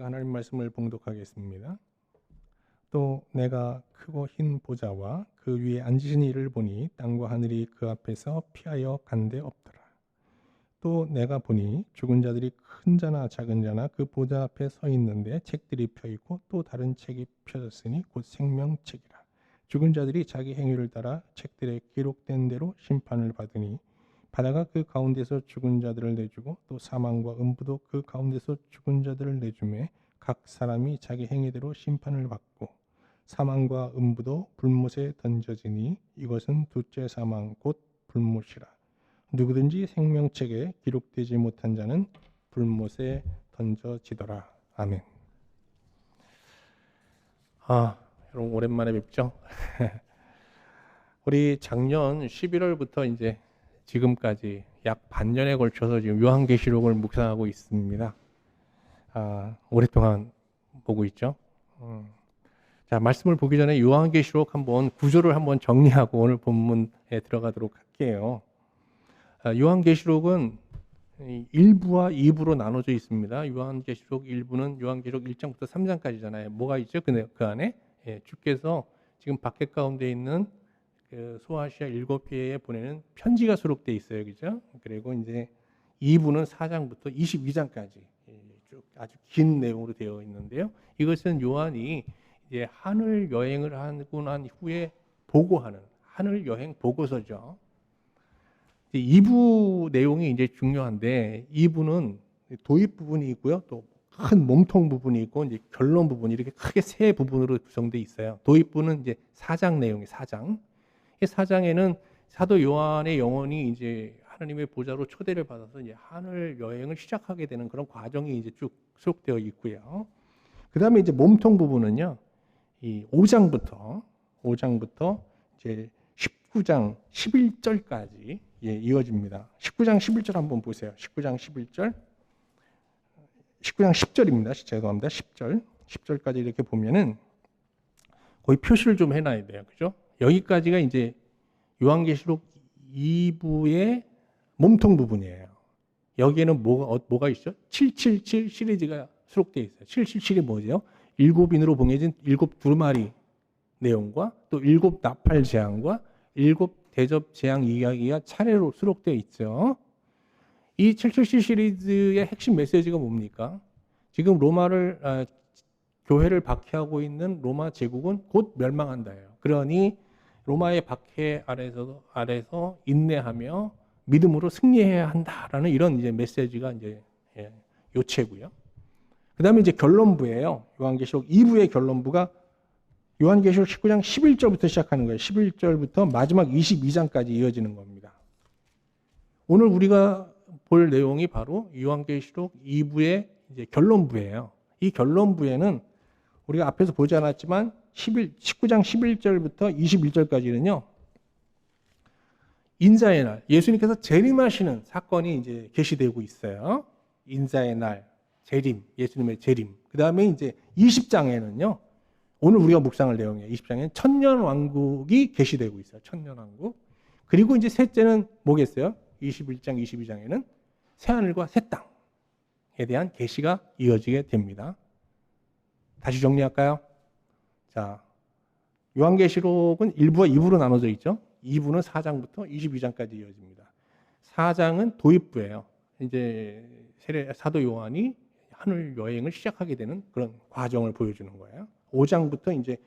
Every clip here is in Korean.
하나님 말씀을 봉독하겠습니다. 또 내가 크고 흰 보좌와 그 위에 앉으신 이를 보니 땅과 하늘이 그 앞에서 피하여 간데 없더라. 또 내가 보니 죽은 자들이 큰 자나 작은 자나 그 보좌 앞에 서 있는데 책들이 펴 있고 또 다른 책이 펴졌으니 곧 생명책이라. 죽은 자들이 자기 행위를 따라 책들에 기록된 대로 심판을 받으니 바다가 그 가운데서 죽은 자들을 내주고 또 사망과 음부도 그 가운데서 죽은 자들을 내주매 각 사람이 자기 행위대로 심판을 받고 사망과 음부도 불못에 던져지니 이것은 둘째 사망 곧 불못이라. 누구든지 생명책에 기록되지 못한 자는 불못에 던져지더라. 아멘. 여러분 오랜만에 뵙죠? 우리 작년 11월부터 이제 지금까지 약 반년에 걸쳐서 지금 요한계시록을 묵상하고 있습니다. 오랫동안 보고 있죠. 자, 말씀을 보기 전에 요한계시록 한번 구조를 한번 정리하고 오늘 본문에 들어가도록 할게요. 요한계시록은 1부와 2부로 나눠져 있습니다. 요한계시록 1부는 요한계시록 1장부터 3장까지잖아요. 뭐가 있죠? 그 안에 주께서 지금 밖에 가운데 있는 그 소아시아 7교회에 보내는 편지가 수록되어 있어요. 그죠? 그리고 이제 2부는 4장부터 22장까지 쭉 아주 긴 내용으로 되어 있는데요. 이것은 요한이 이제 하늘 여행을 하고 난 후에 보고하는 하늘 여행 보고서죠. 2부 내용이 이제 중요한데 2부는 도입 부분이 있고요. 또 큰 몸통 부분이 있고 이제 결론 부분이 이렇게 크게 세 부분으로 구성되어 있어요. 도입부는 이제 4장 내용이 4장. 이 4장에는 사도 요한의 영혼이 이제 하나님의 보좌로 초대를 받아서 이제 하늘 여행을 시작하게 되는 그런 과정이 이제 쭉 수록되어 있고요. 그다음에 이제 몸통 부분은요. 이 5장부터 이제 19장 11절까지 이어집니다. 19장 11절 한번 보세요. 19장 10절입니다. 죄송합니다. 10절까지 이렇게 보면은 거의 표시를 좀 해놔야 돼요. 그죠? 여기까지가 이제 요한계시록 2부의 몸통 부분이에요. 여기에는 뭐가 있죠? 777 시리즈가 수록되어 있어요. 777이 뭐죠? 7인으로 봉해진 7 두루마리 내용과 또 7 나팔 재앙과 7 대접 재앙 이야기가 차례로 수록되어 있죠. 이 777 시리즈의 핵심 메시지가 뭡니까? 지금 교회를 박해하고 있는 로마 제국은 곧 멸망한다예요. 그러니 로마의 박해 아래서 인내하며 믿음으로 승리해야 한다라는 이런 이제 메시지가 이제 요체고요. 그다음에 이제 결론부예요. 요한계시록 2부의 결론부가 요한계시록 19장 11절부터 시작하는 거예요. 11절부터 마지막 22장까지 이어지는 겁니다. 오늘 우리가 볼 내용이 바로 요한계시록 2부의 이제 결론부예요. 이 결론부에는 우리가 앞에서 보지 않았지만 19장 11절부터 21절까지는요. 인자의 날, 예수님께서 재림하시는 사건이 이제 계시되고 있어요. 인자의 날, 재림, 예수님의 재림. 그다음에 이제 20장에는요. 오늘 우리가 묵상할 내용이에요. 20장에는 천년 왕국이 계시되고 있어요. 천년 왕국. 그리고 이제 셋째는 뭐겠어요? 21장, 22장에는 새하늘과 새 땅에 대한 계시가 이어지게 됩니다. 다시 정리할까요? 자, 요한계시록은 1부와 2부로 나눠져 있죠. 2부는 4장부터 22장까지 이어집니다. 4장은 도입부예요. 이제 사도 요한이 하늘 여행을 시작하게 되는 그런 과정을 보여주는 거예요. 5장부터 이제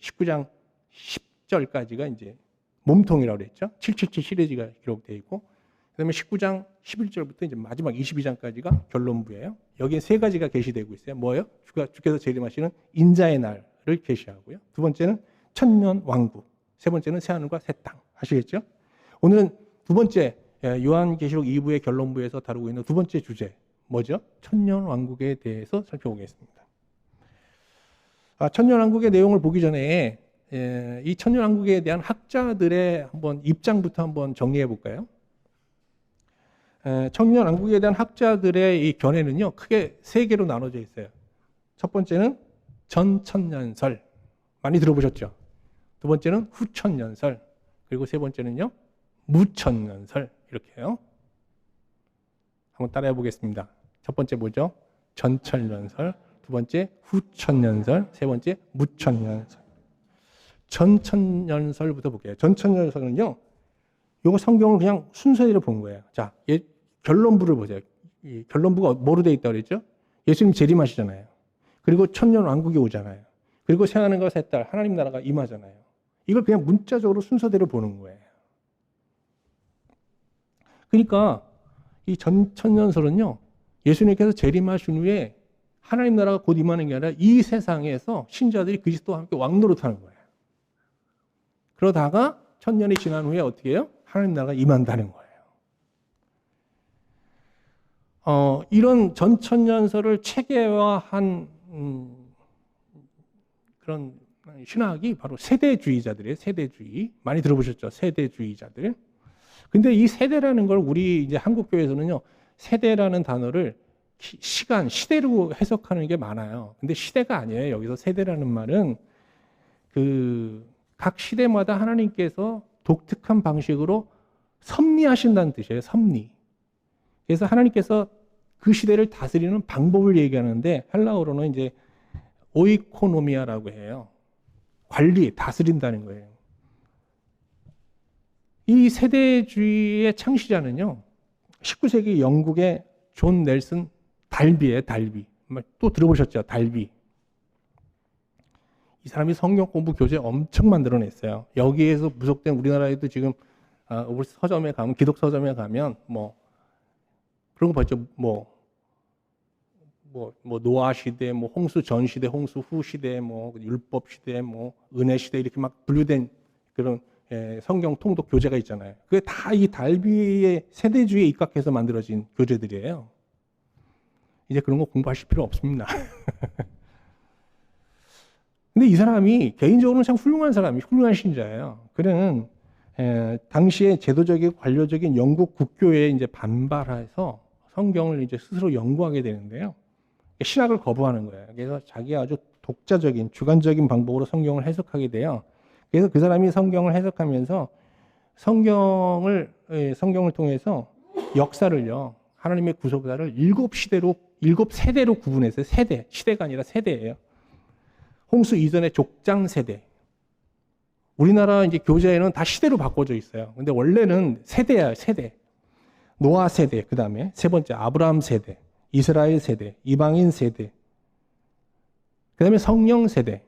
19장 10절까지가 이제 몸통이라고 그랬죠. 777 시리즈가 기록되어 있고, 그다음에 19장 11절부터 이제 마지막 22장까지가 결론부예요. 여기에 세 가지가 계시되고 있어요. 뭐예요? 주께서 재림하시는 인자의 날을 계시하고요. 두 번째는 천년 왕국, 세 번째는 새하늘과 새 땅. 아시겠죠? 오늘은 두 번째 요한계시록 2부의 결론부에서 다루고 있는 두 번째 주제 뭐죠? 천년 왕국에 대해서 살펴보겠습니다. 천년 왕국의 내용을 보기 전에 이 천년 왕국에 대한 학자들의 한번 입장부터 한번 정리해 볼까요? 천년 왕국에 대한 학자들의 이 견해는요, 크게 세 개로 나눠져 있어요. 첫 번째는 전천년설, 많이 들어보셨죠? 두 번째는 후천년설, 그리고 세 번째는요, 무천년설, 이렇게요. 한번 따라해 보겠습니다. 첫 번째 뭐죠? 전천년설, 두 번째 후천년설, 세 번째 무천년설. 전천년설부터 볼게요. 전천년설은요, 요거 성경을 그냥 순서대로 본 거예요. 자, 결론부를 보세요. 이 결론부가 뭐로 되어 있다고 그랬죠? 예수님 재림하시잖아요. 그리고 천년 왕국이 오잖아요. 그리고 새하늘과 새 딸, 하나님 나라가 임하잖아요. 이걸 그냥 문자적으로 순서대로 보는 거예요. 그러니까 이 전천년설은요, 예수님께서 재림하신 후에 하나님 나라가 곧 임하는 게 아니라 이 세상에서 신자들이 그리스도와 함께 왕노릇하는 거예요. 그러다가 천년이 지난 후에 어떻게 해요? 하나님 나라가 임한다는 거예요. 이런 전천년설을 체계화한 그런 신학이 바로 세대주의자들이에요. 세대주의. 많이 들어보셨죠? 세대주의자들. 근데 이 세대라는 걸 우리 이제 한국교회에서는요, 세대라는 단어를 시간, 시대로 해석하는 게 많아요. 근데 시대가 아니에요. 여기서 세대라는 말은 각 시대마다 하나님께서 독특한 방식으로 섭리하신다는 뜻이에요. 섭리. 그래서 하나님께서 그 시대를 다스리는 방법을 얘기하는데 헬라어로는 이제 오이코노미아라고 해요. 관리, 다스린다는 거예요. 이 세대주의의 창시자는요, 19세기 영국의 존 넬슨 달비예요. 달비. 또 들어보셨죠? 달비. 이 사람이 성경 공부 교재 엄청 만들어냈어요. 여기에서 부속된 우리나라에도 지금 서점에 가면, 기독 서점에 가면 그런 거 봤죠? 노아 시대, 홍수 전 시대, 홍수 후 시대, 율법 시대, 은혜 시대 이렇게 막 분류된 그런 성경 통독 교재가 있잖아요. 그게 다 이 달비의 세대주의에 입각해서 만들어진 교재들이에요. 이제 그런 거 공부하실 필요 없습니다. 근데 이 사람이 개인적으로는 참 훌륭한 신자예요. 그는 당시에 제도적이고 관료적인 영국 국교에 이제 반발해서 성경을 이제 스스로 연구하게 되는데요. 신학을 거부하는 거예요. 그래서 자기가 아주 독자적인, 주관적인 방법으로 성경을 해석하게 돼요. 그래서 그 사람이 성경을 해석하면서 성경을 통해서 역사를요, 하나님의 구속사를 7세대로 구분했어요. 시대가 아니라 세대예요. 홍수 이전의 족장 세대. 우리나라 이제 교재에는 다 시대로 바꿔져 있어요. 근데 원래는 세대야, 세대. 노아 세대, 그 다음에 세 번째 아브라함 세대, 이스라엘 세대, 이방인 세대, 그 다음에 성령 세대,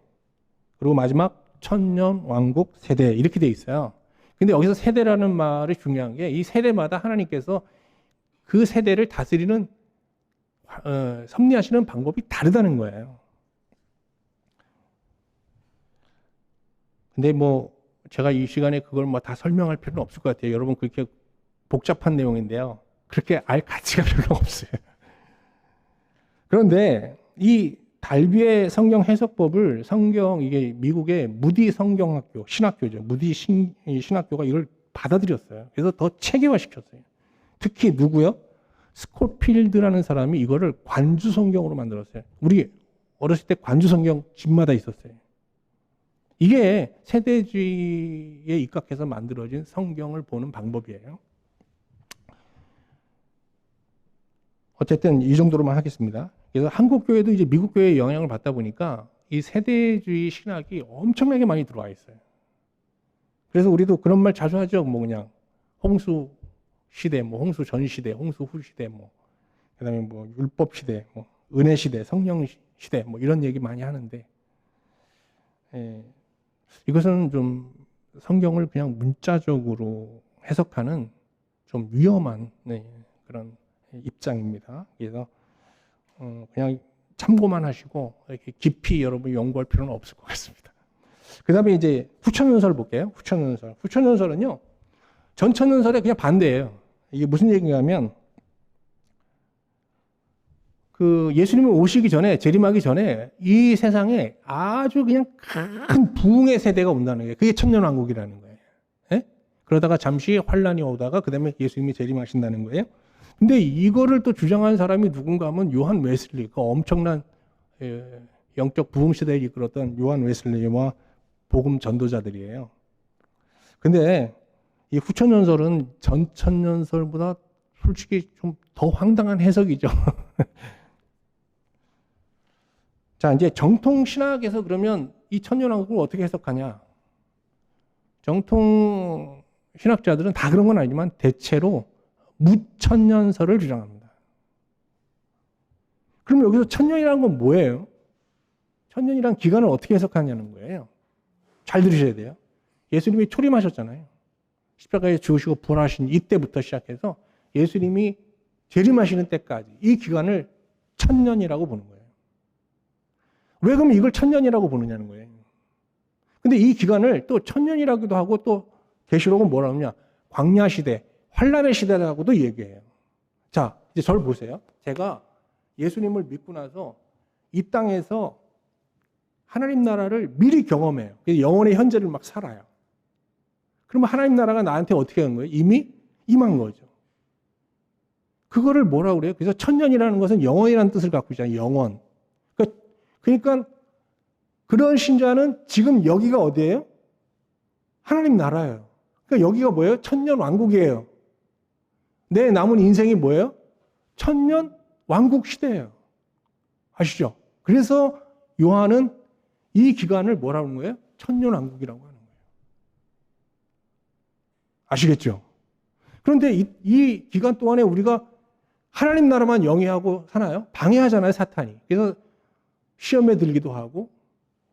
그리고 마지막 천년 왕국 세대, 이렇게 돼 있어요. 근데 여기서 세대라는 말이 중요한 게 이 세대마다 하나님께서 그 세대를 다스리는 섭리하시는 방법이 다르다는 거예요. 근데 제가 이 시간에 그걸 다 설명할 필요는 없을 것 같아요. 여러분 그렇게 복잡한 내용인데요. 그렇게 알 가치가 별로 없어요. 그런데 이 달비의 성경 해석법을 이게 미국의 무디 성경학교, 신학교죠. 무디 신학교가 이걸 받아들였어요. 그래서 더 체계화시켰어요. 특히 누구요? 스코필드라는 사람이 이거를 관주 성경으로 만들었어요. 우리 어렸을 때 관주 성경 집마다 있었어요. 이게 세대주의에 입각해서 만들어진 성경을 보는 방법이에요. 어쨌든 이 정도로만 하겠습니다. 그래서 한국 교회도 이제 미국 교회의 영향을 받다 보니까 이 세대주의 신학이 엄청나게 많이 들어와 있어요. 그래서 우리도 그런 말 자주 하죠. 그냥 홍수 시대, 홍수 전 시대, 홍수 후 시대, 그다음에 율법 시대, 은혜 시대, 성령 시대, 이런 얘기 많이 하는데, 이것은 좀 성경을 그냥 문자적으로 해석하는 좀 위험한 그런 입장입니다. 그래서 그냥 참고만 하시고 이렇게 깊이 여러분이 연구할 필요는 없을 것 같습니다. 그 다음에 이제 후천연설을 볼게요. 후천연설은요, 전천연설의 그냥 반대예요. 이게 무슨 얘기냐면, 예수님이 오시기 전에, 재림하기 전에 이 세상에 아주 그냥 큰 부흥의 세대가 온다는 거예요. 그게 천년왕국이라는 거예요. 예? 그러다가 잠시 환란이 오다가 그 다음에 예수님이 재림하신다는 거예요. 근데 이거를 또 주장하는 사람이 누군가 하면 요한 웨슬리, 그 엄청난 영적 부흥 시대를 이끌었던 요한 웨슬리와 복음 전도자들이에요. 근데 이 후천연설은 전천연설보다 솔직히 좀 더 황당한 해석이죠. 자, 이제 정통 신학에서 그러면 이 천년왕국을 어떻게 해석하냐? 정통 신학자들은 다 그런 건 아니지만 대체로 무천년설을 주장합니다. 그럼 여기서 천년이라는 건 뭐예요? 천년이란 기간을 어떻게 해석하냐는 거예요. 잘 들으셔야 돼요. 예수님이 초림하셨잖아요. 십자가에 죽으시고 부활하신 이때부터 시작해서 예수님이 재림하시는 때까지 이 기간을 천년이라고 보는 거예요. 왜 그럼 이걸 천년이라고 보느냐는 거예요. 근데 이 기간을 또 천년이라고도 하고 또 계시록은 뭐라 그러냐? 광야 시대, 환란의 시대라고도 얘기해요. 자, 이제 저를 보세요. 제가 예수님을 믿고 나서 이 땅에서 하나님 나라를 미리 경험해요. 영원의 현재를 막 살아요. 그러면 하나님 나라가 나한테 어떻게 한 거예요? 이미 임한 거죠. 그거를 뭐라고 그래요? 그래서 천년이라는 것은 영원이라는 뜻을 갖고 있잖아요. 영원. 그러니까 그런 신자는 지금 여기가 어디예요? 하나님 나라예요. 그러니까 여기가 뭐예요? 천년 왕국이에요. 내 남은 인생이 뭐예요? 천년 왕국 시대예요. 아시죠? 그래서 요한은 이 기간을 뭐라고 하는 거예요? 천년 왕국이라고 하는 거예요. 아시겠죠? 그런데 이 기간 동안에 우리가 하나님 나라만 영위하고 사나요? 방해하잖아요, 사탄이. 그래서 시험에 들기도 하고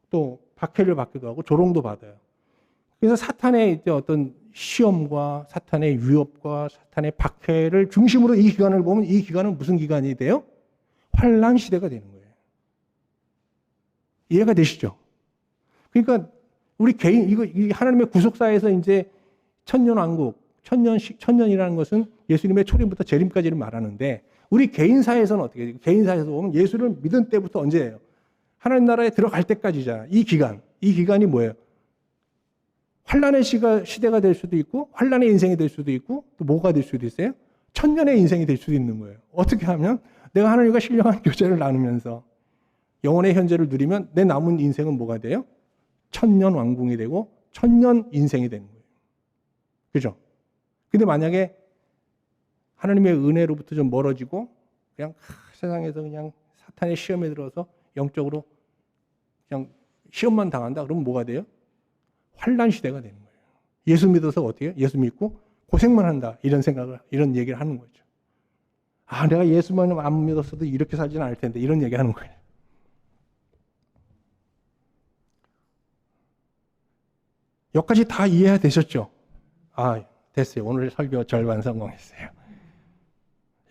또 박해를 받기도 하고 조롱도 받아요. 그래서 사탄의 이제 어떤 시험과 사탄의 위협과 사탄의 박해를 중심으로 이 기간을 보면 이 기간은 무슨 기간이 돼요? 환란 시대가 되는 거예요. 이해가 되시죠? 그러니까 우리 개인 이 하나님의 구속사에서 이제 천년 왕국, 천년이라는 것은 예수님의 초림부터 재림까지를 말하는데 우리 개인사에서는 어떻게 돼요? 개인사에서 보면 예수를 믿은 때부터 언제예요? 하나님 나라에 들어갈 때까지잖아. 이 기간이 뭐예요? 환란의 시대가 될 수도 있고 환란의 인생이 될 수도 있고 또 뭐가 될 수도 있어요? 천년의 인생이 될 수도 있는 거예요. 어떻게 하면 내가 하나님과 신령한 교제를 나누면서 영원의 현재를 누리면 내 남은 인생은 뭐가 돼요? 천년 왕궁이 되고 천년 인생이 되는 거예요. 그죠? 근데 만약에 하나님의 은혜로부터 좀 멀어지고 그냥 세상에서 그냥 사탄의 시험에 들어서 영적으로 그냥 시험만 당한다. 그러면 뭐가 돼요? 환란 시대가 되는 거예요. 예수 믿어서 어떻게 해요? 예수 믿고 고생만 한다. 이런 얘기를 하는 거죠. 아, 내가 예수만 안 믿었어도 이렇게 살지는 않을 텐데 이런 얘기 하는 거예요. 여기까지 다 이해가 되셨죠? 아, 됐어요. 오늘 설교 절반 성공했어요.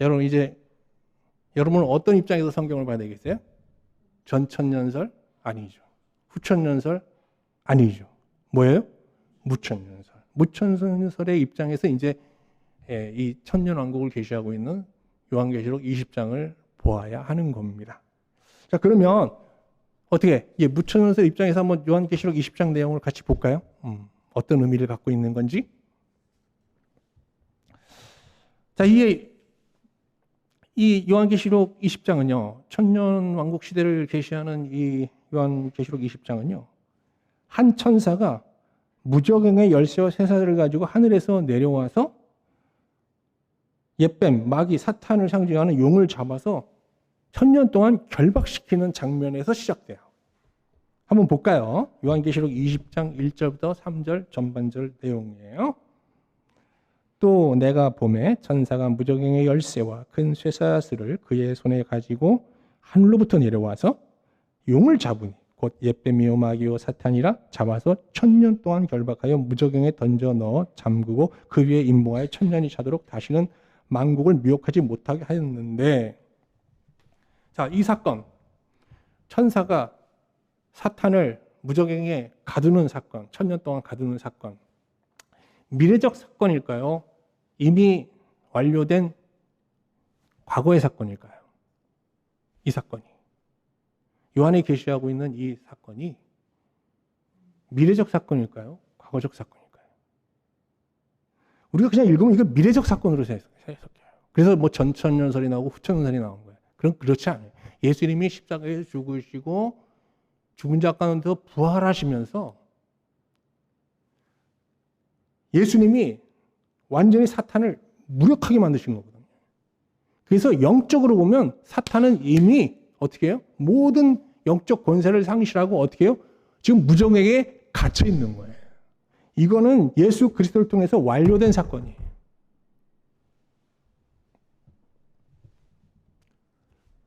여러분 이제 여러분은 어떤 입장에서 성경을 봐야 되겠어요? 전천년설? 아니죠. 후천년설? 아니죠. 뭐예요? 무천년설. 무천년설의 입장에서 이제 이 천년왕국을 계시하고 있는 요한계시록 20장을 보아야 하는 겁니다. 자, 그러면 어떻게 무천년설 입장에서 한번 요한계시록 20장 내용을 같이 볼까요? 어떤 의미를 갖고 있는 건지. 자, 이 요한계시록 20장은요, 천년왕국 시대를 계시하는 이 요한계시록 20장은요, 한 천사가 무저갱의 열쇠와 쇠사슬을 가지고 하늘에서 내려와서 옛뱀, 마귀, 사탄을 상징하는 용을 잡아서 천년 동안 결박시키는 장면에서 시작돼요. 한번 볼까요? 요한계시록 20장 1절부터 3절 전반절 내용이에요. 또 내가 보매 천사가 무저갱의 열쇠와 큰 쇠사슬을 그의 손에 가지고 하늘로부터 내려와서 용을 잡으니 곧 옛뱀이요 마귀요 사탄이라 잡아서 천년 동안 결박하여 무저갱에 던져 넣어 잠그고 그 위에 임봉하여 천년이 차도록 다시는 만국을 미혹하지 못하게 하였는데, 자, 이 사건, 천사가 사탄을 무저갱에 가두는 사건, 천년 동안 가두는 사건, 미래적 사건일까요? 이미 완료된 과거의 사건일까요? 이 사건이. 요한이 계시하고 있는 이 사건이 미래적 사건일까요? 과거적 사건일까요? 우리가 그냥 읽으면 이거 미래적 사건으로 해석해요. 그래서 뭐 전천년설이 나오고 후천년설이 나오는 거예요. 그렇지 않아요. 예수님이 십자가에서 죽으시고 죽은 자 가운데서 부활하시면서 예수님이 완전히 사탄을 무력하게 만드신 거거든요. 그래서 영적으로 보면 사탄은 이미 어떻게 해요? 모든 영적 권세를 상실하고 어떻게 해요? 지금 무정에게 갇혀 있는 거예요. 이거는 예수 그리스도를 통해서 완료된 사건이에요.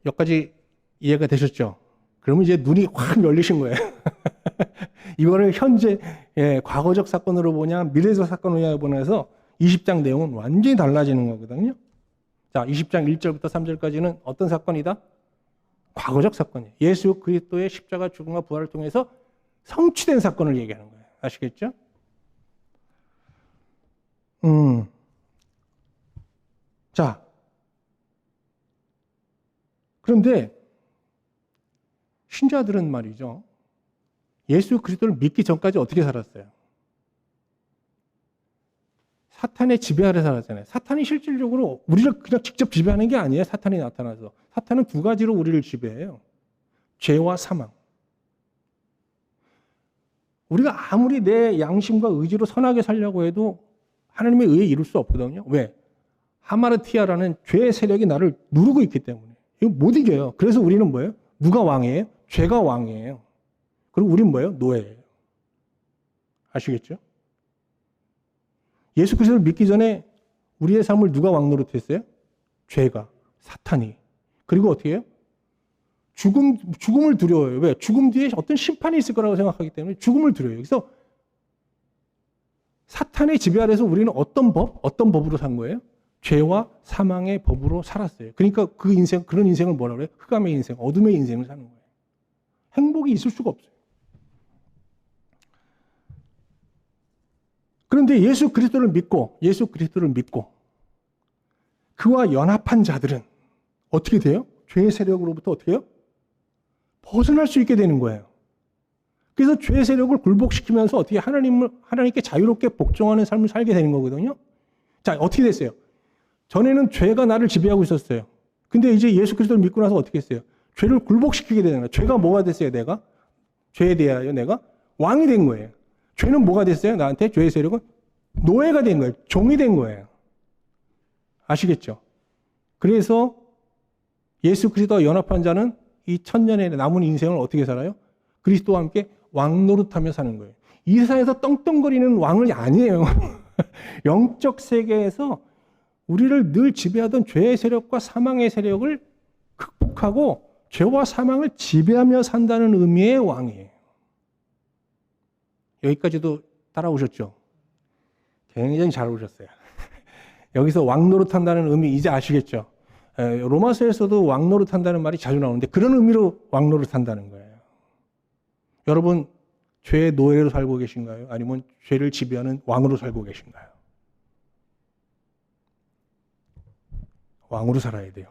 여기까지 이해가 되셨죠? 그러면 이제 눈이 확 열리신 거예요. 이거를 현재, 과거적 사건으로 보냐, 미래적 사건으로 보냐에서 20장 내용은 완전히 달라지는 거거든요. 자, 20장 1절부터 3절까지는 어떤 사건이다? 과거적 사건이에요. 예수 그리스도의 십자가 죽음과 부활을 통해서 성취된 사건을 얘기하는 거예요. 아시겠죠? 자, 그런데 신자들은 말이죠. 예수 그리스도를 믿기 전까지 어떻게 살았어요? 사탄의 지배 아래 살았잖아요. 사탄이 실질적으로 우리를 그냥 직접 지배하는 게 아니에요. 사탄이 나타나서. 사탄은 두 가지로 우리를 지배해요. 죄와 사망. 우리가 아무리 내 양심과 의지로 선하게 살려고 해도 하나님의 의에 이룰 수 없거든요. 왜? 하마르티아라는 죄의 세력이 나를 누르고 있기 때문에. 이거 못 이겨요. 그래서 우리는 뭐예요? 누가 왕이에요? 죄가 왕이에요. 그리고 우리는 뭐예요? 노예예요. 아시겠죠? 예수 그리스도를 믿기 전에 우리의 삶을 누가 왕노릇했어요? 죄가, 사탄이. 그리고 어떻게 해요? 죽음을 두려워요. 왜? 죽음 뒤에 어떤 심판이 있을 거라고 생각하기 때문에 죽음을 두려워요. 그래서 사탄의 지배 아래서 우리는 어떤 법으로 산 거예요? 죄와 사망의 법으로 살았어요. 그러니까 그런 인생을 뭐라 그래요? 흑암의 인생, 어둠의 인생을 사는 거예요. 행복이 있을 수가 없어요. 그런데 예수 그리스도를 믿고 그와 연합한 자들은 어떻게 돼요? 죄의 세력으로부터 어떻게 해요? 벗어날 수 있게 되는 거예요. 그래서 죄의 세력을 굴복시키면서 어떻게 하나님께 자유롭게 복종하는 삶을 살게 되는 거거든요. 자, 어떻게 됐어요? 전에는 죄가 나를 지배하고 있었어요. 근데 이제 예수 그리스도를 믿고 나서 어떻게 했어요? 죄를 굴복시키게 되는 거예요. 죄가 뭐가 됐어요, 내가? 죄에 대하여 내가 왕이 된 거예요. 죄는 뭐가 됐어요? 나한테 죄의 세력은 노예가 된 거예요. 종이 된 거예요. 아시겠죠? 그래서 예수 그리스도와 연합한 자는 이 천년의 남은 인생을 어떻게 살아요? 그리스도와 함께 왕노릇하며 사는 거예요. 이 세상에서 떵떵거리는 왕이 아니에요. 영적 세계에서 우리를 늘 지배하던 죄의 세력과 사망의 세력을 극복하고 죄와 사망을 지배하며 산다는 의미의 왕이에요. 여기까지도 따라오셨죠? 굉장히 잘 오셨어요. 여기서 왕노릇한다는 의미 이제 아시겠죠? 로마서에서도 왕노릇한다는 말이 자주 나오는데 그런 의미로 왕노릇한다는 거예요. 여러분, 죄의 노예로 살고 계신가요? 아니면 죄를 지배하는 왕으로 살고 계신가요? 왕으로 살아야 돼요.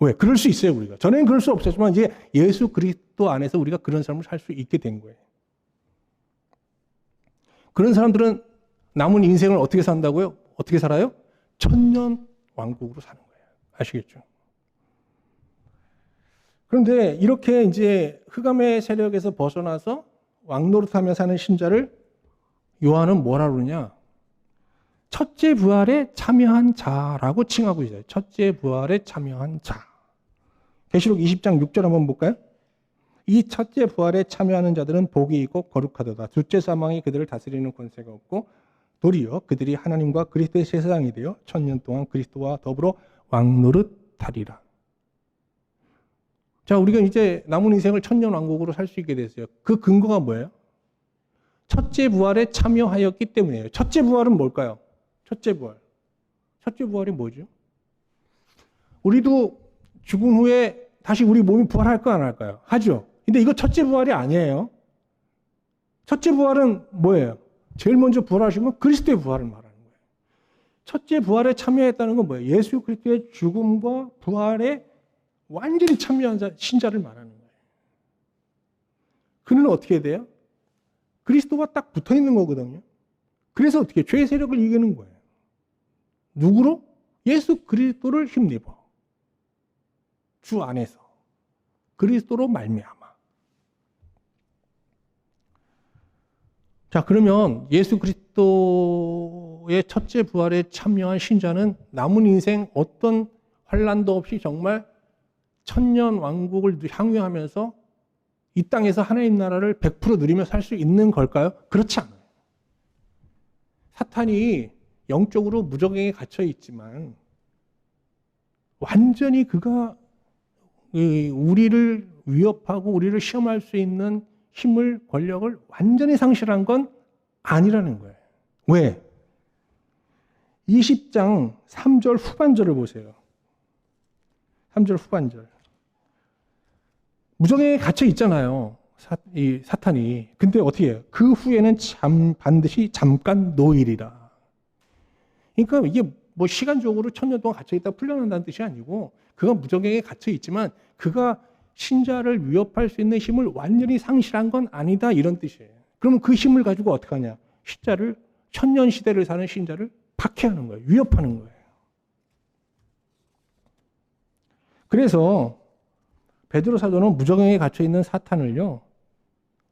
왜? 그럴 수 있어요, 우리가. 전에는 그럴 수 없었지만 이제 예수 그리스도 안에서 우리가 그런 삶을 살 수 있게 된 거예요. 그런 사람들은 남은 인생을 어떻게 산다고요? 어떻게 살아요? 천년 왕국으로 사는 거예요. 아시겠죠? 그런데 이렇게 이제 흑암의 세력에서 벗어나서 왕노릇하며 사는 신자를 요한은 뭐라 그러냐? 첫째 부활에 참여한 자라고 칭하고 있어요. 첫째 부활에 참여한 자. 계시록 20장 6절 한번 볼까요? 이 첫째 부활에 참여하는 자들은 복이 있고 거룩하도다. 둘째 사망이 그들을 다스리는 권세가 없고 도리어 그들이 하나님과 그리스도의 제사장이 되어 천년 동안 그리스도와 더불어 왕노릇하리라. 자, 우리가 이제 남은 인생을 천년 왕국으로 살 수 있게 됐어요. 그 근거가 뭐예요? 첫째 부활에 참여하였기 때문이에요. 첫째 부활은 뭘까요? 첫째 부활. 첫째 부활이 뭐죠? 우리도 죽은 후에 다시 우리 몸이 부활할까 안 할까요? 하죠. 근데 이거 첫째 부활이 아니에요. 첫째 부활은 뭐예요? 제일 먼저 부활하신 건 그리스도의 부활을 말하는 거예요. 첫째 부활에 참여했다는 건 뭐예요? 예수 그리스도의 죽음과 부활에 완전히 참여한 신자를 말하는 거예요. 그는 어떻게 돼요? 그리스도와 딱 붙어 있는 거거든요. 그래서 어떻게 죄의 세력을 이기는 거예요. 누구로? 예수 그리스도를 힘입어. 주 안에서. 그리스도로 말미암아. 자, 그러면 예수 그리스도의 첫째 부활에 참여한 신자는 남은 인생 어떤 환난도 없이 정말 천년 왕국을 향유하면서 이 땅에서 하나님 나라를 100% 누리며 살 수 있는 걸까요? 그렇지 않아요. 사탄이 영적으로 무적행에 갇혀 있지만 완전히 그가 우리를 위협하고 우리를 시험할 수 있는 힘을, 권력을 완전히 상실한 건 아니라는 거예요. 왜? 20장 3절 후반절을 보세요. 3절 후반절. 무적행에 갇혀 있잖아요. 이 사탄이. 근데 어떻게 해요? 그 후에는 반드시 잠깐 노일이라. 그러니까 이게 뭐 시간적으로 1000년 동안 갇혀 있다 풀려난다는 뜻이 아니고 그가 무적행에 갇혀 있지만 그가 신자를 위협할 수 있는 힘을 완전히 상실한 건 아니다 이런 뜻이에요. 그러면 그 힘을 가지고 어떻게 하냐? 신자를 1000년 시대를 사는 신자를 박해하는 거예요. 위협하는 거예요. 그래서 베드로 사도는 무적행에 갇혀 있는 사탄을요.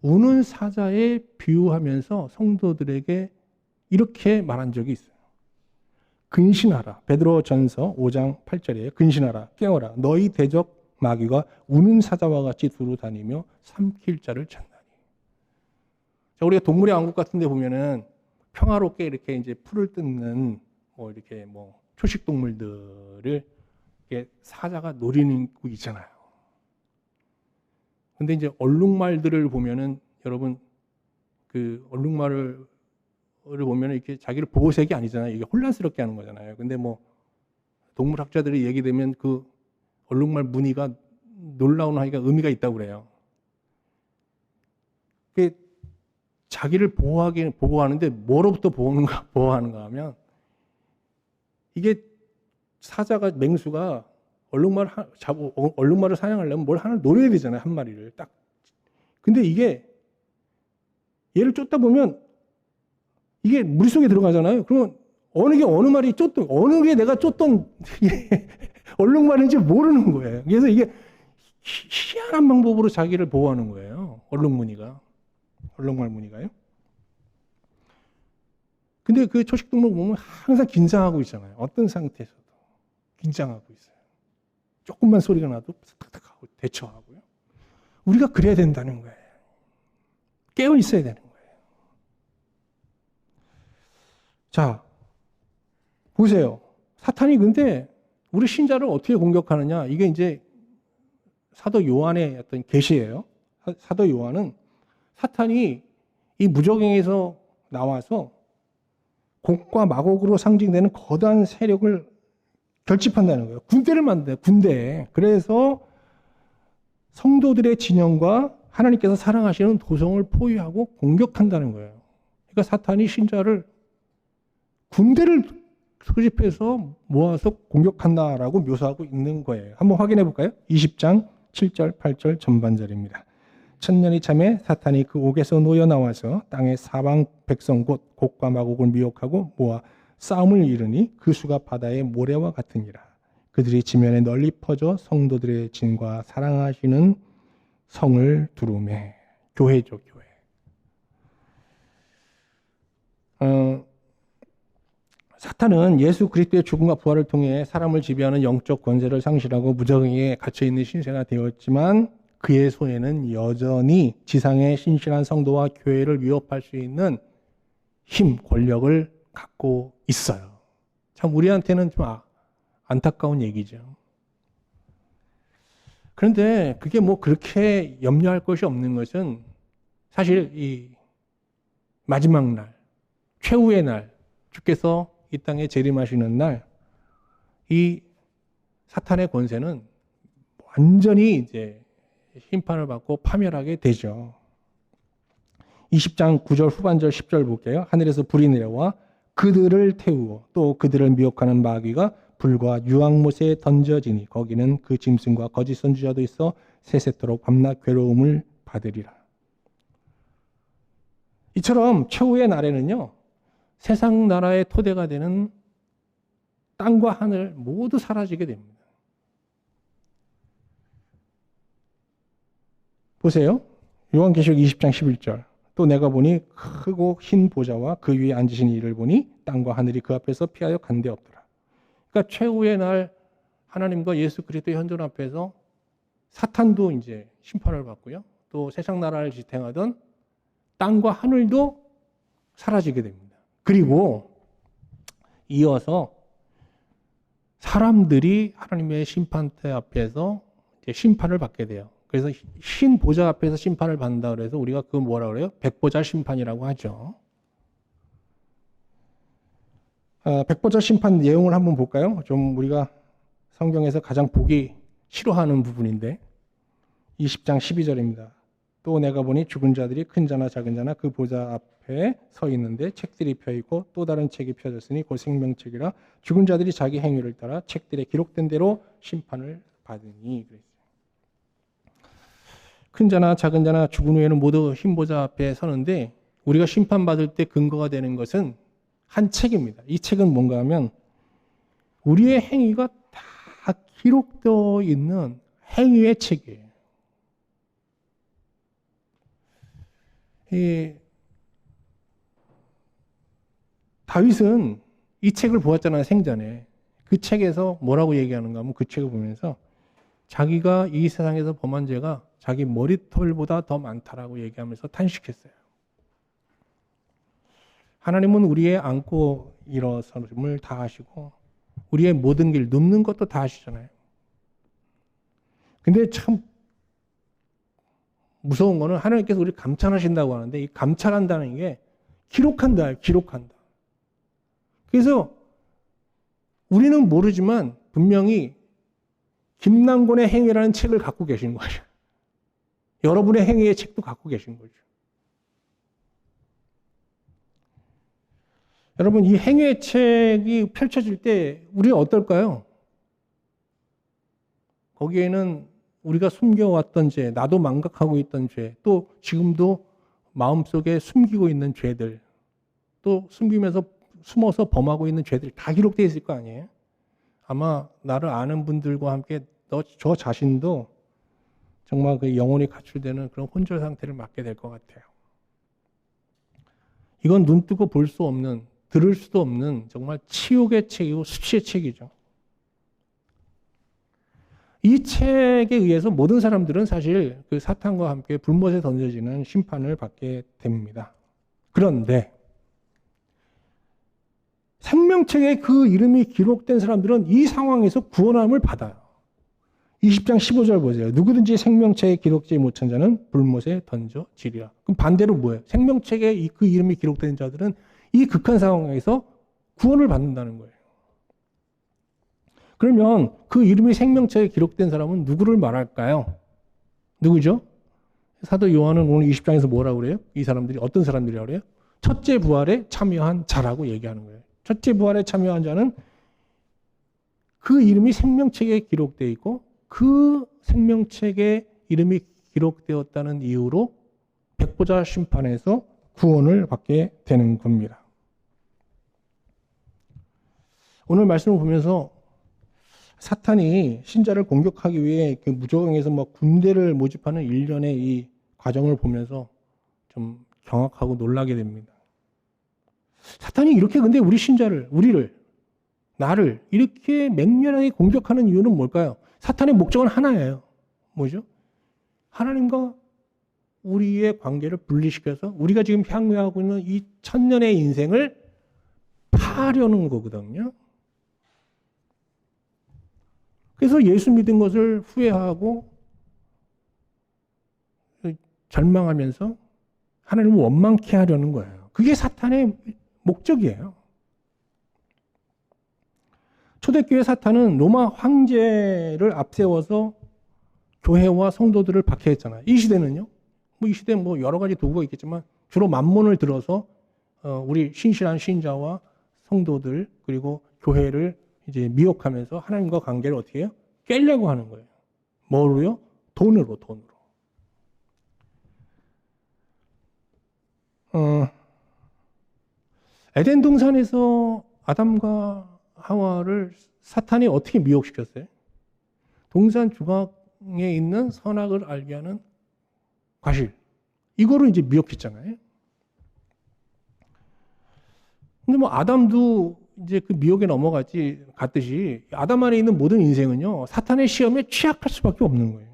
우는 사자에 비유하면서 성도들에게 이렇게 말한 적이 있어요. 근신하라. 베드로전서 5장 8절에 근신하라. 깨어라. 너희 대적 마귀가 우는 사자와 같이 두루 다니며 삼킬 자를 찾나니. 자, 우리가 동물의 왕국 같은 데 보면은 평화롭게 이렇게 이제 풀을 뜯는 뭐 이렇게 뭐 초식 동물들을 이렇게 사자가 노리는 거 있잖아요. 근데 이제 얼룩말들을 보면은 여러분 그 얼룩말을 보면은 이렇게 자기를 보호색이 아니잖아요. 이게 혼란스럽게 하는 거잖아요. 근데 뭐 동물학자들이 얘기되면 그 얼룩말 무늬가 놀라운 하기가 의미가 있다고 그래요. 그게 자기를 보호하는데 뭐로부터 보호하는가 하면 이게 사자가 맹수가 얼룩말을 사냥하려면 뭘 하나 노려야 되잖아요. 한 마리를 딱. 근데 이게 얘를 쫓다 보면 이게 물속에 들어가잖아요. 그러면 어느 게 내가 쫓던 얼룩말인지 모르는 거예요. 그래서 이게 희한한 방법으로 자기를 보호하는 거예요. 얼룩말 무늬가요. 근데 그 초식동물 보면 항상 긴장하고 있잖아요. 어떤 상태에서도 긴장하고 있어요. 조금만 소리가 나도 탁탁하고 대처하고요. 우리가 그래야 된다는 거예요. 깨어 있어야 되는 거예요. 자, 보세요. 사탄이 근데 우리 신자를 어떻게 공격하느냐? 이게 이제 사도 요한의 어떤 계시예요. 사도 요한은 사탄이 이 무적행에서 나와서 곡과 마곡으로 상징되는 거대한 세력을 결집한다는 거예요. 군대를 만들어요. 군대. 그래서 성도들의 진영과 하나님께서 사랑하시는 도성을 포위하고 공격한다는 거예요. 그러니까 사탄이 신자를 군대를 소집해서 모아서 공격한다라고 묘사하고 있는 거예요. 한번 확인해 볼까요? 20장 7절, 8절 전반절입니다. 천년이 참에 사탄이 그 옥에서 놓여 나와서 땅의 사방 백성 곧 곡과 마곡을 미혹하고 모아 싸움을 이르니 그 수가 바다의 모래와 같으니라. 그들이 지면에 널리 퍼져 성도들의 진과 사랑하시는 성을 두루매. 교회죠, 교회. 사탄은 예수 그리스도의 죽음과 부활을 통해 사람을 지배하는 영적 권세를 상실하고 무적행에 갇혀있는 신세가 되었지만 그의 손에는 여전히 지상의 신실한 성도와 교회를 위협할 수 있는 힘, 권력을 갖고 있어요. 참 우리한테는 좀 안타까운 얘기죠. 그런데 그게 뭐 그렇게 염려할 것이 없는 것은 사실 이 마지막 날, 최후의 날, 주께서 이 땅에 재림하시는 날, 이 사탄의 권세는 완전히 이제 심판을 받고 파멸하게 되죠. 20장 9절 후반절 10절 볼게요. 하늘에서 불이 내려와 그들을 태우고 또 그들을 미혹하는 마귀가 불과 유황못에 던져지니 거기는 그 짐승과 거짓 선지자도 있어 세세토록 밤낮 괴로움을 받으리라. 이처럼 최후의 날에는요. 세상 나라의 토대가 되는 땅과 하늘 모두 사라지게 됩니다. 보세요. 요한계시록 20장 11절. 또 내가 보니 크고 흰 보좌와 그 위에 앉으신 이를 보니 땅과 하늘이 그 앞에서 피하여 간 데 없더라. 그러니까 최후의 날 하나님과 예수 그리스도의 현존 앞에서 사탄도 이제 심판을 받고요. 또 세상 나라를 지탱하던 땅과 하늘도 사라지게 됩니다. 그리고 이어서 사람들이 하나님의 심판대 앞에서 이제 심판을 받게 돼요. 그래서 신 보좌 앞에서 심판을 받는다 그래서 우리가 그 뭐라 그래요? 백보자 심판이라고 하죠. 백보자 심판 내용을 한번 볼까요? 좀 우리가 성경에서 가장 보기 싫어하는 부분인데 20장 12절입니다. 또 내가 보니 죽은 자들이 큰 자나 작은 자나 그 보좌 앞에 서 있는데 책들이 펴있고 또 다른 책이 펴졌으니 곧 생명책이라 죽은 자들이 자기 행위를 따라 책들에 기록된 대로 심판을 받으니 그랬어요. 큰 자나 작은 자나 죽은 후에는 모두 흰 보좌 앞에 서는데 우리가 심판받을 때 근거가 되는 것은 한 책입니다. 이 책은 뭔가 하면 우리의 행위가 다 기록되어 있는 행위의 책이에요. 다윗은 이 책을 보았잖아요, 생전에. 그 책에서 뭐라고 얘기하는가 하면 그 책을 보면서 자기가 이 세상에서 범한 죄가 자기 머리털보다 더 많다라고 얘기하면서 탄식했어요. 하나님은 우리의 안고 일어섬을 다 하시고 우리의 모든 길 눕는 것도 다 하시잖아요. 근데 참 무서운 거는 하나님께서 우리를 감찰하신다고 하는데 이 감찰한다는 게 기록한다. 그래서 우리는 모르지만 분명히 김남곤의 행위라는 책을 갖고 계신 거죠. 여러분의 행위의 책도 갖고 계신 거죠. 여러분 이 행위의 책이 펼쳐질 때 우리 어떨까요? 거기에는 우리가 숨겨왔던 죄, 나도 망각하고 있던 죄, 또 지금도 마음속에 숨기고 있는 죄들, 또 숨어서 범하고 있는 죄들이 다 기록되어 있을 거 아니에요? 아마 나를 아는 분들과 함께 저 자신도 정말 그 영혼이 가출되는 그런 혼절 상태를 맞게 될 것 같아요. 이건 눈 뜨고 볼 수 없는, 들을 수도 없는 정말 치욕의 책이고 수치의 책이죠. 이 책에 의해서 모든 사람들은 사실 그 사탄과 함께 불못에 던져지는 심판을 받게 됩니다. 그런데 생명책에 그 이름이 기록된 사람들은 이 상황에서 구원함을 받아요. 20장 15절 보세요. 누구든지 생명책에 기록되지 못한 자는 불못에 던져지리라. 그럼 반대로 뭐예요? 생명책에 그 이름이 기록된 자들은 이 극한 상황에서 구원을 받는다는 거예요. 그러면 그 이름이 생명책에 기록된 사람은 누구를 말할까요? 누구죠? 사도 요한은 오늘 20장에서 뭐라고 그래요? 이 사람들이 어떤 사람들이라고 그래요? 첫째 부활에 참여한 자라고 얘기하는 거예요. 첫째 부활에 참여한 자는 그 이름이 생명책에 기록되어 있고 그 생명책에 이름이 기록되었다는 이유로 백보자 심판에서 구원을 받게 되는 겁니다. 오늘 말씀을 보면서 사탄이 신자를 공격하기 위해 그 무저강에서 막 군대를 모집하는 일련의 이 과정을 보면서 좀 경악하고 놀라게 됩니다. 사탄이 이렇게 근데 우리 신자를, 나를 이렇게 맹렬하게 공격하는 이유는 뭘까요? 사탄의 목적은 하나예요. 뭐죠? 하나님과 우리의 관계를 분리시켜서 우리가 지금 향유하고 있는 이 천년의 인생을 파려는 거거든요. 그래서 예수 믿은 것을 후회하고 절망하면서 하나님을 원망케 하려는 거예요. 그게 사탄의 목적이에요. 초대교회 사탄은 로마 황제를 앞세워서 교회와 성도들을 박해했잖아요. 이 시대는요. 이 시대 여러 가지 도구가 있겠지만 주로 만몬을 들어서 우리 신실한 신자와 성도들 그리고 교회를 이제 미혹하면서 하나님과 관계를 어떻게 해요? 깨려고 하는 거예요. 뭐로요? 돈으로. 에덴 동산에서 아담과 하와를 사탄이 어떻게 미혹시켰어요? 동산 중앙에 있는 선악을 알게 하는 과실. 이거를 이제 미혹했잖아요. 근데 아담도 이제 그 미혹에 갔듯이 아담 안에 있는 모든 인생은요, 사탄의 시험에 취약할 수밖에 없는 거예요.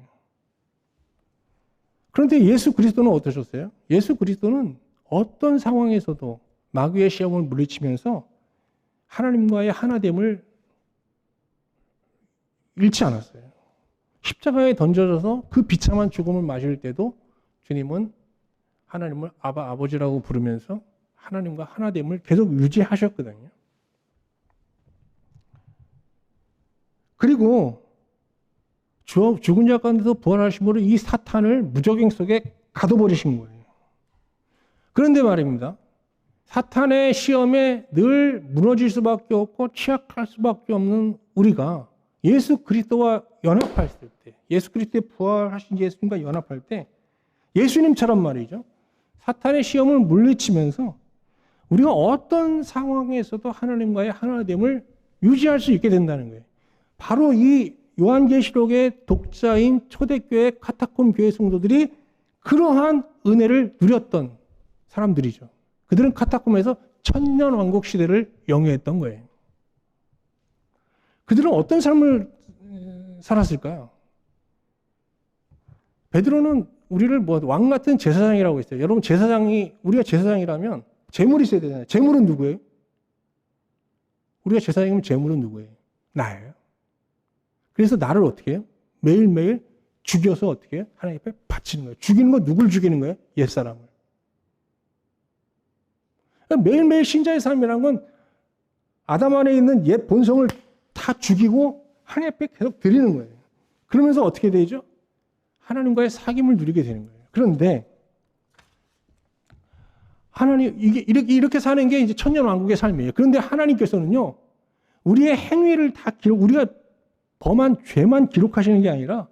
그런데 예수 그리스도는 어떠셨어요? 예수 그리스도는 어떤 상황에서도 마귀의 시험을 물리치면서 하나님과의 하나됨을 잃지 않았어요. 십자가에 던져져서 그 비참한 죽음을 맞을 때도 주님은 하나님을 아바 아버지라고 부르면서 하나님과 하나됨을 계속 유지하셨거든요. 그리고 죽은 자 가운데서 부활하심으로 이 사탄을 무적행 속에 가둬버리신 거예요. 그런데 말입니다. 사탄의 시험에 늘 무너질 수밖에 없고 취약할 수밖에 없는 우리가 예수 그리스도와 연합했을 때, 예수 그리스도의 부활하신 예수님과 연합할 때 예수님처럼 말이죠. 사탄의 시험을 물리치면서 우리가 어떤 상황에서도 하나님과의 하나됨을 유지할 수 있게 된다는 거예요. 바로 이 요한계시록의 독자인 초대교회 카타콤 교회 성도들이 그러한 은혜를 누렸던 사람들이죠. 그들은 카타콤에서 천년왕국 시대를 영위했던 거예요. 그들은 어떤 삶을 살았을까요? 베드로는 우리를 왕 같은 제사장이라고 했어요. 여러분 우리가 제사장이라면 재물이 있어야 되잖아요. 재물은 누구예요? 우리가 제사장이면 재물은 누구예요? 나예요. 그래서 나를 어떻게 해요? 매일매일 죽여서 어떻게 해요? 하나님 앞에 바치는 거예요. 죽이는 건 누굴 죽이는 거예요? 옛사람을. 그러니까 매일매일 신자의 삶이라는 건 아담 안에 있는 옛 본성을 다 죽이고 하나님 앞에 계속 드리는 거예요. 그러면서 어떻게 되죠? 하나님과의 사귐을 누리게 되는 거예요. 그런데 하나님 이렇게 사는 게 이제 천년왕국의 삶이에요. 그런데 하나님께서는요, 우리의 행위를 다 우리가 범한 죄만 기록하시는 게 아니라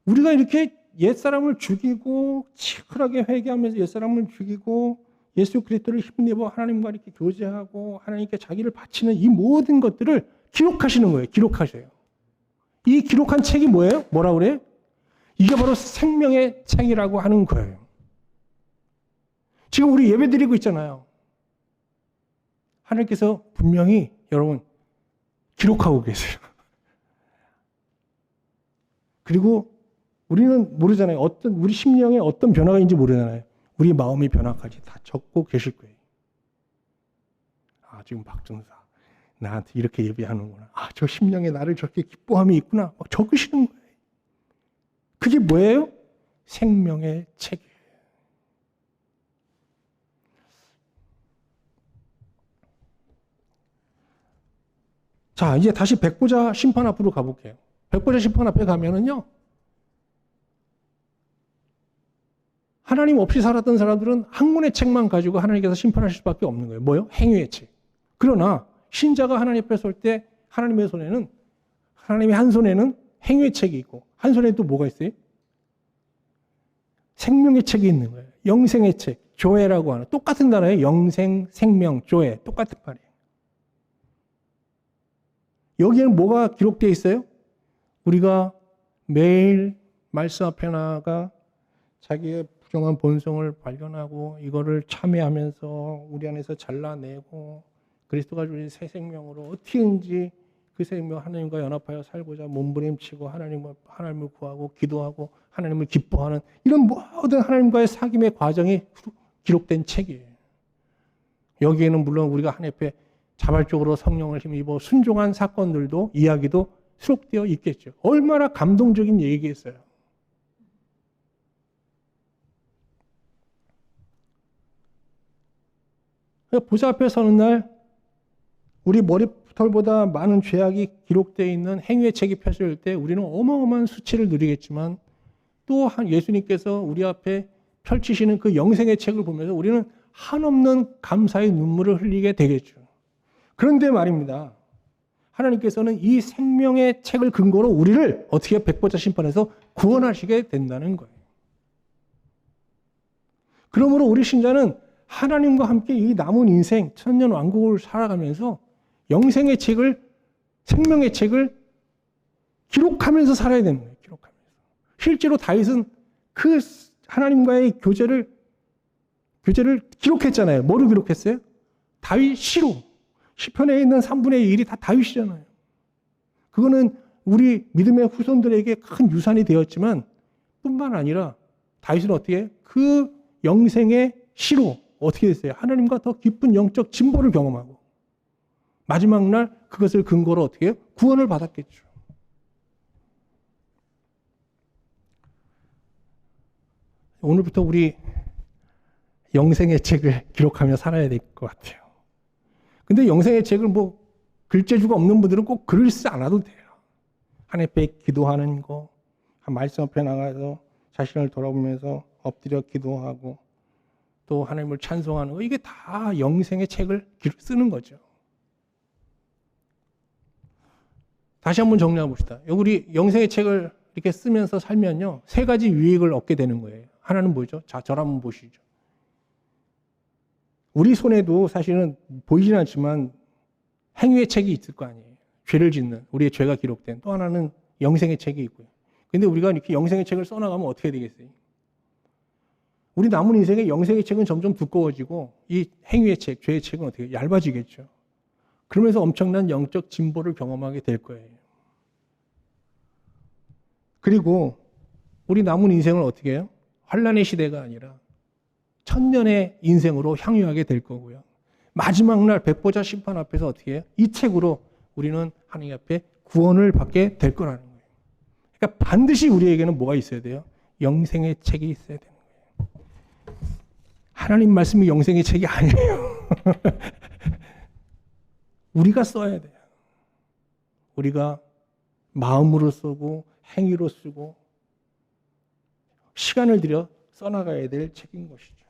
우리가 이렇게 옛사람을 죽이고 치열하게 회개하면서 옛사람을 죽이고 예수 그리스도를 힘입어 하나님과 이렇게 교제하고 하나님께 자기를 바치는 이 모든 것들을 기록하시는 거예요. 기록하셔요. 이 기록한 책이 뭐예요? 뭐라 그래요? 이게 바로 생명의 책이라고 하는 거예요. 지금 우리 예배 드리고 있잖아요. 하나님께서 분명히 여러분 기록하고 계세요. 그리고 우리는 모르잖아요. 우리 심령에 어떤 변화가 있는지 모르잖아요. 우리 마음의 변화까지 다 적고 계실 거예요. 아, 지금 박전사 나한테 이렇게 예배하는구나. 아, 저 심령에 나를 저렇게 기뻐함이 있구나. 막 적으시는 거예요. 그게 뭐예요? 생명의 책이에요. 자, 이제 다시 백보자 심판 앞으로 가볼게요. 백보자 심판 앞에 가면은요, 하나님 없이 살았던 사람들은 한 권의 책만 가지고 하나님께서 심판하실 수밖에 없는 거예요. 뭐요? 행위의 책. 그러나 신자가 하나님 앞에 설 때 하나님의 하나님의 한 손에는 행위의 책이 있고 한 손에 또 뭐가 있어요? 생명의 책이 있는 거예요. 영생의 책, 조회라고 하는 똑같은 단어예요. 영생, 생명, 조회 똑같은 말이에요. 여기에는 뭐가 기록되어 있어요? 우리가 매일 말씀 앞에 나아가 자기의 부정한 본성을 발견하고 이거를 참회하면서 우리 안에서 잘라내고 그리스도가 주신 새 생명으로 어떻게든지 그 생명 하나님과 연합하여 살고자 몸부림치고 하나님을 구하고 기도하고 하나님을 기뻐하는 이런 모든 하나님과의 사귐의 과정이 기록된 책이에요. 여기에는 물론 우리가 하나님 앞에 자발적으로 성령을 힘입어 순종한 사건들도 이야기도 수록되어 있겠죠. 얼마나 감동적인 얘기겠어요. 보좌 앞에 서는 날 우리 머리털보다 많은 죄악이 기록되어 있는 행위의 책이 펴질 때 우리는 어마어마한 수치를 누리겠지만 또 예수님께서 우리 앞에 펼치시는 그 영생의 책을 보면서 우리는 한없는 감사의 눈물을 흘리게 되겠죠. 그런데 말입니다. 하나님께서는 이 생명의 책을 근거로 우리를 어떻게 백보자 심판에서 구원하시게 된다는 거예요. 그러므로 우리 신자는 하나님과 함께 이 남은 인생 천년 왕국을 살아가면서 영생의 책을 생명의 책을 기록하면서 살아야 되는 거예요. 기록하면서. 실제로 다윗은 그 하나님과의 교제를 기록했잖아요. 뭐를 기록했어요? 다윗 시로. 시편에 있는 3분의 1이 다 다윗이잖아요. 그거는 우리 믿음의 후손들에게 큰 유산이 되었지만 뿐만 아니라 다윗은 어떻게 해요? 그 영생의 시로 어떻게 됐어요? 하나님과 더 깊은 영적 진보를 경험하고 마지막 날 그것을 근거로 어떻게 해요? 구원을 받았겠죠. 오늘부터 우리 영생의 책을 기록하며 살아야 될 것 같아요. 근데 영생의 책을 뭐 글재주가 없는 분들은 꼭 글을 쓰지 않아도 돼요. 하나님 앞에 기도하는 거, 말씀 앞에 나가서 자신을 돌아보면서 엎드려 기도하고 또 하나님을 찬송하는 거, 이게 다 영생의 책을 쓰는 거죠. 다시 한번 정리해 봅시다. 우리 영생의 책을 이렇게 쓰면서 살면요, 세 가지 유익을 얻게 되는 거예요. 하나는 뭐죠? 자, 저를 한번 보시죠. 우리 손에도 사실은 보이진 않지만 행위의 책이 있을 거 아니에요. 죄를 짓는, 우리의 죄가 기록된. 또 하나는 영생의 책이 있고요. 근데 우리가 이렇게 영생의 책을 써나가면 어떻게 되겠어요? 우리 남은 인생의 영생의 책은 점점 두꺼워지고 이 행위의 책, 죄의 책은 어떻게 얇아지겠죠. 그러면서 엄청난 영적 진보를 경험하게 될 거예요. 그리고 우리 남은 인생을 어떻게 해요? 환란의 시대가 아니라 천년의 인생으로 향유하게 될 거고요. 마지막 날 백보자 심판 앞에서 어떻게 해요? 이 책으로 우리는 하나님 앞에 구원을 받게 될 거라는 거예요. 그러니까 반드시 우리에게는 뭐가 있어야 돼요? 영생의 책이 있어야 되는 거예요. 하나님 말씀이 영생의 책이 아니에요. 우리가 써야 돼요. 우리가 마음으로 쓰고 행위로 쓰고 시간을 들여 써나가야 될 책인 것이죠.